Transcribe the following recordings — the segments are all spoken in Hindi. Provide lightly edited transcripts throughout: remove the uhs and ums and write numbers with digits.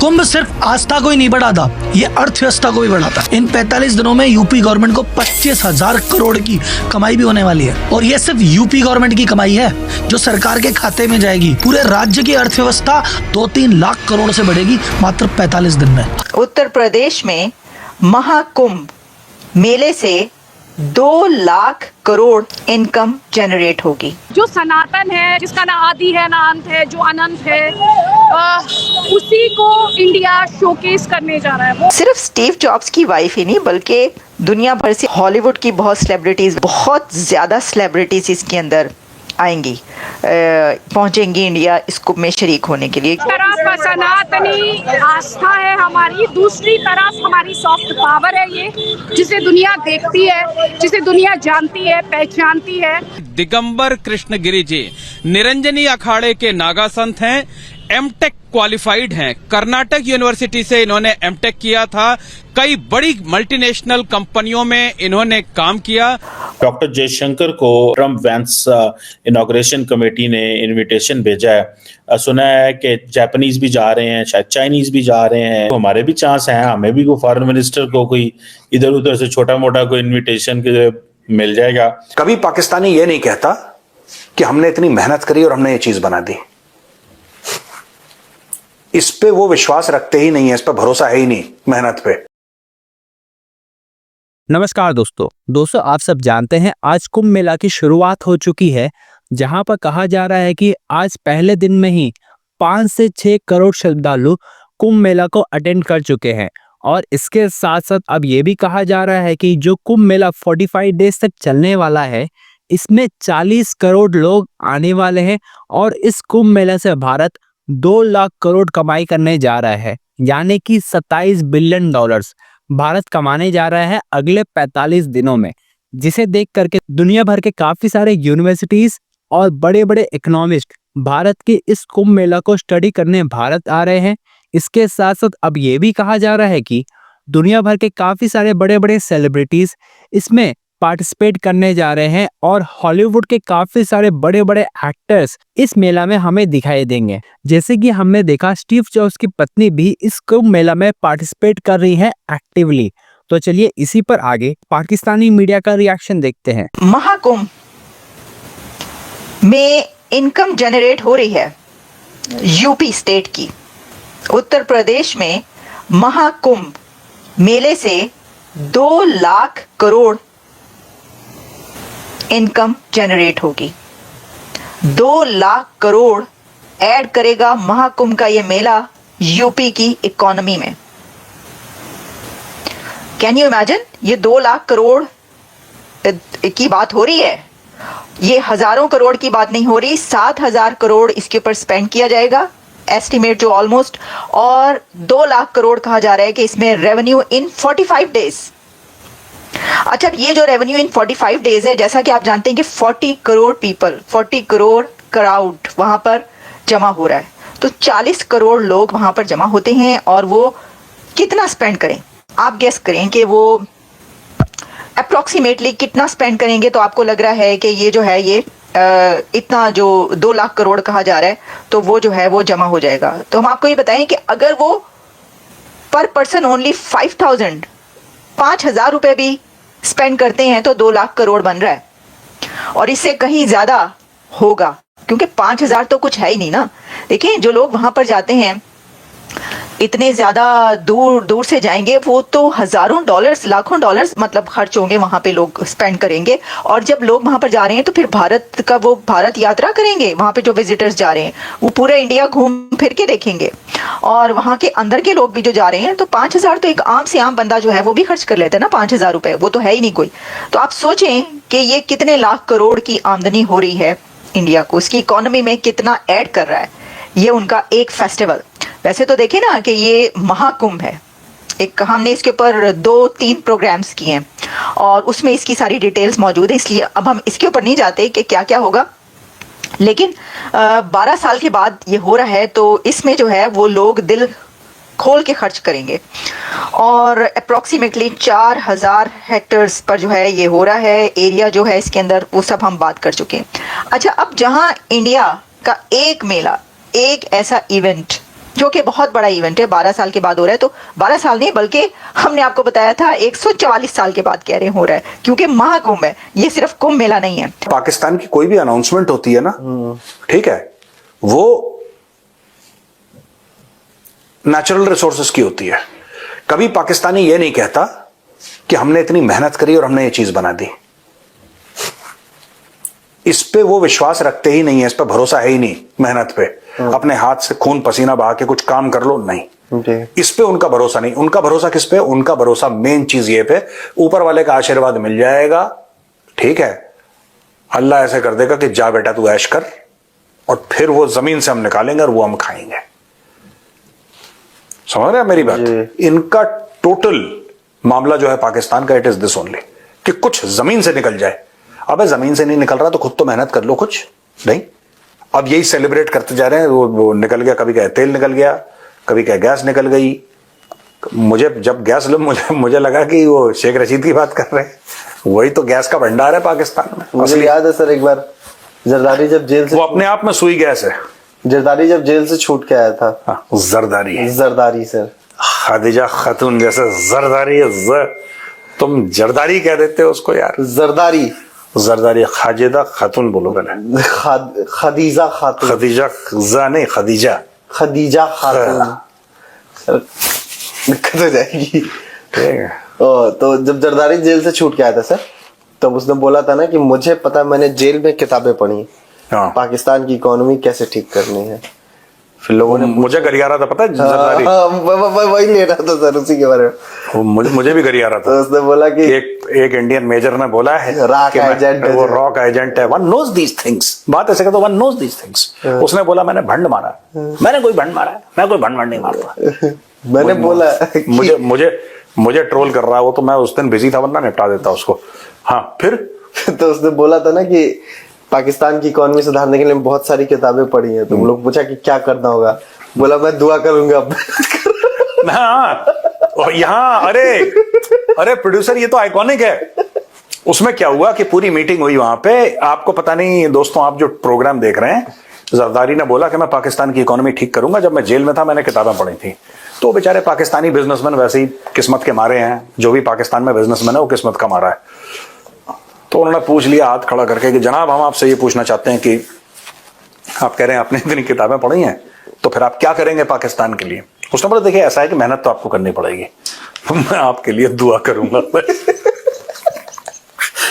कुंभ सिर्फ आस्था को ही नहीं बढ़ाता, ये अर्थव्यवस्था को भी बढ़ाता। इन 45 दिनों में यूपी गवर्नमेंट को 25,000 करोड़ की कमाई भी होने वाली है। और ये सिर्फ यूपी गवर्नमेंट की कमाई है जो सरकार के खाते में जाएगी। पूरे राज्य की अर्थव्यवस्था 2-3 लाख करोड़ से बढ़ेगी मात्र 45 दिन में। उत्तर प्रदेश में महाकुंभ मेले से 2 लाख करोड़ इनकम जनरेट होगी। जो सनातन है, जिसका ना आदि है ना अंत है, जो अनंत है, उसी को इंडिया शोकेस करने जा रहा है। वो सिर्फ स्टीव जॉब्स की वाइफ ही नहीं बल्कि दुनिया भर से हॉलीवुड की बहुत सेलिब्रिटीज, बहुत ज्यादा सेलिब्रिटीज इसके अंदर आएंगी, पहुंचेंगी इंडिया इस कुंभ में शरीक होने के लिए। एक तरफ सनातनी आस्था है हमारी, दूसरी तरफ हमारी सॉफ्ट पावर है ये, जिसे दुनिया देखती है, जिसे दुनिया जानती है, पहचानती है। दिगंबर कृष्णगिरी जी निरंजनी अखाड़े के नागा संत हैं, एमटेक क्वालिफाइड हैं। कर्नाटक यूनिवर्सिटी से इन्होंने एमटेक किया था। कई बड़ी मल्टीनेशनल कंपनियों में इन्होंने काम किया। डॉक्टर जयशंकर को ट्रम्प वैंस इनॉग्रेशन कमेटी ने इनविटेशन भेजा है। सुना है कि जापानीज भी जा रहे हैं, शायद चाइनीज भी जा रहे हैं। तो हमारे भी चांस हैं, हमें भी कोई फॉरेन मिनिस्टर को कोई इधर उधर से छोटा मोटा कोई इन्विटेशन मिल जाएगा। कभी पाकिस्तानी ये नहीं कहता कि हमने इतनी मेहनत करी और हमने ये चीज बना दी। इस पे वो विश्वास रखते ही नहीं है, इस पे भरोसा है ही नहीं मेहनत पे। नमस्कार दोस्तों आप सब जानते हैं आज कुंभ मेला की शुरुआत हो चुकी है, जहां पर कहा जा रहा है कि आज पहले दिन में ही 5 से 6 करोड़ श्रद्धालु कुंभ मेला को अटेंड कर चुके हैं। और इसके साथ साथ अब ये भी कहा जा रहा है कि जो कुंभ मेला 45 डेज तक चलने वाला है, इसमें 40 करोड़ लोग आने वाले हैं और इस कुंभ मेला से भारत 2 लाख करोड़ कमाई करने जा रहा है, यानी कि 27 बिलियन डॉलर्स भारत कमाने जा रहा है अगले 45 दिनों में। जिसे देख करके दुनिया भर के काफी सारे यूनिवर्सिटीज और बड़े बड़े इकोनॉमिस्ट भारत के इस कुंभ मेला को स्टडी करने भारत आ रहे हैं। इसके साथ साथ अब ये भी कहा जा रहा है कि दुनिया भर के काफी सारे बड़े बड़े सेलिब्रिटीज इसमें पार्टिसिपेट करने जा रहे हैं और हॉलीवुड के काफी सारे बड़े बड़े एक्टर्स इस मेला में हमें दिखाई देंगे। जैसे कि हमने देखा स्टीव जॉब्स की पत्नी भी इस कुंभ मेला में पार्टिसिपेट कर रही है एक्टिवली। तो चलिए इसी पर आगे पाकिस्तानी मीडिया का रिएक्शन देखते हैं। महाकुंभ में इनकम जनरेट हो रही है यूपी स्टेट की। उत्तर प्रदेश में महाकुंभ मेले से 2 लाख करोड़ इनकम जनरेट होगी। 2 लाख करोड़ ऐड करेगा महाकुंभ का ये मेला यूपी की इकोनॉमी में। कैन यू इमेजिन, ये 2 लाख करोड़ की बात हो रही है, ये हजारों करोड़ की बात नहीं हो रही। 7,000 करोड़ इसके ऊपर स्पेंड किया जाएगा, एस्टिमेट जो ऑलमोस्ट, और 2 लाख करोड़ कहा जा रहा है कि इसमें रेवेन्यू इन 45 डेज। अच्छा, ये जो रेवेन्यू इन 45 डेज है, जैसा कि आप जानते हैं कि 40 करोड़ पीपल, 40 करोड़ क्राउड वहां पर जमा हो रहा है, तो 40 करोड़ लोग वहां पर जमा होते हैं और वो कितना स्पेंड करें, आप गेस करें कि वो अप्रोक्सीमेटली कितना स्पेंड करेंगे। तो आपको लग रहा है कि ये जो है ये इतना जो 2 लाख करोड़ कहा जा रहा है, तो वो जो है वो जमा हो जाएगा। तो हम आपको ये बताएं कि अगर वो पर पर्सन ओनली 5,000 रुपए भी स्पेंड करते हैं तो 2 लाख करोड़ बन रहा है, और इससे कहीं ज्यादा होगा, क्योंकि 5,000 तो कुछ है ही नहीं ना। देखिए, जो लोग वहां पर जाते हैं इतने ज्यादा दूर दूर से जाएंगे, वो तो हजारों डॉलर्स, लाखों डॉलर्स मतलब खर्च होंगे, वहां पे लोग स्पेंड करेंगे। और जब लोग वहां पर जा रहे हैं तो फिर भारत का वो भारत यात्रा करेंगे, वहां पे जो विजिटर्स जा रहे हैं वो पूरा इंडिया घूम फिर के देखेंगे, और वहां के अंदर के लोग भी जो जा रहे हैं, तो 5,000 तो एक आम से आम बंदा जो है वो भी खर्च कर लेता है ना। 5,000 रुपए वो तो है ही नहीं कोई। तो आप सोचें कि ये कितने लाख करोड़ की आमदनी हो रही है इंडिया को, उसकी इकोनॉमी में कितना ऐड कर रहा है ये उनका एक फेस्टिवल। वैसे तो देखें ना कि ये महाकुंभ है, एक हमने इसके ऊपर 2-3 प्रोग्राम्स किए हैं और उसमें इसकी सारी डिटेल्स मौजूद है, इसलिए अब हम इसके ऊपर नहीं जाते कि क्या क्या होगा। लेकिन 12 साल के बाद ये हो रहा है, तो इसमें जो है वो लोग दिल खोल के खर्च करेंगे, और अप्रोक्सीमेटली 4,000 हेक्टर्स पर जो है ये हो रहा है। एरिया जो है इसके अंदर वो सब हम बात कर चुके हैं। अच्छा, अब जहां इंडिया का एक मेला, एक ऐसा इवेंट जो कि बहुत बड़ा इवेंट है, 12 साल के बाद हो रहा है। तो 12 साल नहीं बल्कि हमने आपको बताया था 144 साल के बाद कह रहे हो रहा है, क्योंकि महाकुंभ है, ये सिर्फ कुंभ मेला नहीं है। पाकिस्तान की कोई भी अनाउंसमेंट होती है ना, ठीक है, वो नेचुरल रिसोर्सेज की होती है। कभी पाकिस्तानी ये नहीं कहता कि हमने इतनी मेहनत करी और हमने ये चीज बना दी। इस पे वो विश्वास रखते ही नहीं है, इस पे भरोसा है ही नहीं मेहनत पे। अपने हाथ से खून पसीना बहा के कुछ काम कर लो, नहीं, इस पे उनका भरोसा नहीं। उनका भरोसा किस पे? उनका भरोसा मेन चीज ये पे, ऊपर वाले का आशीर्वाद मिल जाएगा, ठीक है, अल्लाह ऐसे कर देगा कि जा बेटा तू ऐश कर, और फिर वो जमीन से हम निकालेंगे और वो हम खाएंगे। समझ रहे हैं मेरी बात? इनका टोटल मामला जो है पाकिस्तान का, इट इज दिस ओनली, कि कुछ जमीन से निकल जाए। अबे जमीन से नहीं निकल रहा तो खुद तो मेहनत कर लो, कुछ नहीं। अब यही सेलिब्रेट करते जा रहे हैं, वो निकल गया, कभी क्या तेल निकल गया, कभी क्या गैस निकल गई। मुझे जब गैस मुझे लगा कि वो शेख रशीद की बात कर रहे हैं, वही तो गैस का भंडार है पाकिस्तान में। मुझे याद है सर, एक बार जरदारी जब जेल से, वो अपने आप में सुई गैस है। जरदारी जब जेल से छूट के आया था, जरदारी सर, खादिजा खातून जैसे जरदारी है, तुम जरदारी कह देते हो उसको यार। जरदारी खाजिदा खातून बोलो पहले। खदीजा खातून, नहीं खदीजा खातून सर, दिक्कत हो जाएगी। ठीक है। तो जब जरदारी जेल से छूट के आया था सर, तब उसने बोला था ना कि मुझे पता, मैंने जेल में किताबें पढ़ी, हाँ। पाकिस्तान की इकोनॉमी कैसे ठीक करनी है। फिर लोगों ने मुझे गरिया रहा था, पता है जरदारी? वही ले रहा था सर, उसी के बारे में। मुझे भी गरिया रहा था। तो उसने बोला कि एक इंडियन मेजर ने बोला है रॉक एजेंट है, वो रॉक एजेंट है, वन नोज दीज थिंग्स। बात ऐसे कहते, वन नोज दीज थिंग्स। उसने बोला मैंने भंड मारा, मैंने कोई भंड मारा, मैं कोई भंड नहीं मारता। मैंने बोला मुझे ट्रोल कर रहा है वो, तो मैं उस दिन बिजी था, वरना निपटा देता उसको। हाँ, फिर तो उसने बोला था ना कि पाकिस्तान की इकोनॉमी सुधारने के लिए बहुत सारी किताबें पढ़ी हैं। तो हम लोग पूछा कि क्या करना होगा, बोला मैं दुआ करूंगा। हाँ, और यहाँ अरे प्रोड्यूसर, ये तो आइकॉनिक है। उसमें क्या हुआ कि पूरी मीटिंग हुई वहां पे, आपको पता नहीं दोस्तों, आप जो प्रोग्राम देख रहे हैं, जरदारी ने बोला कि मैं पाकिस्तान की इकोनॉमी ठीक करूंगा। जब मैं जेल में था मैंने किताबें पढ़ी थी। तो बेचारे पाकिस्तानी बिजनेसमैन वैसे ही किस्मत के मारे हैं, जो भी पाकिस्तान में बिजनेसमैन है वो किस्मत का मारा है। तो उन्होंने पूछ लिया हाथ खड़ा करके कि जनाब हम आपसे ये पूछना चाहते हैं कि आप कह रहे हैं आपने इतनी किताबें पढ़ी हैं, तो फिर आप क्या करेंगे पाकिस्तान के लिए? उसने बोला देखिए ऐसा है कि मेहनत तो आपको करनी पड़ेगी, मैं आपके लिए दुआ करूंगा।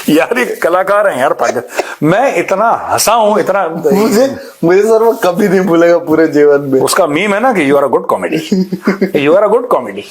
यार ये कलाकार हैं यार पाकिस्तान। मैं इतना हंसा हूं, इतना मुझे सर वो कभी नहीं भूलेगा पूरे जीवन में। उसका मीम है ना कि you are a good comedy, you are a good comedy.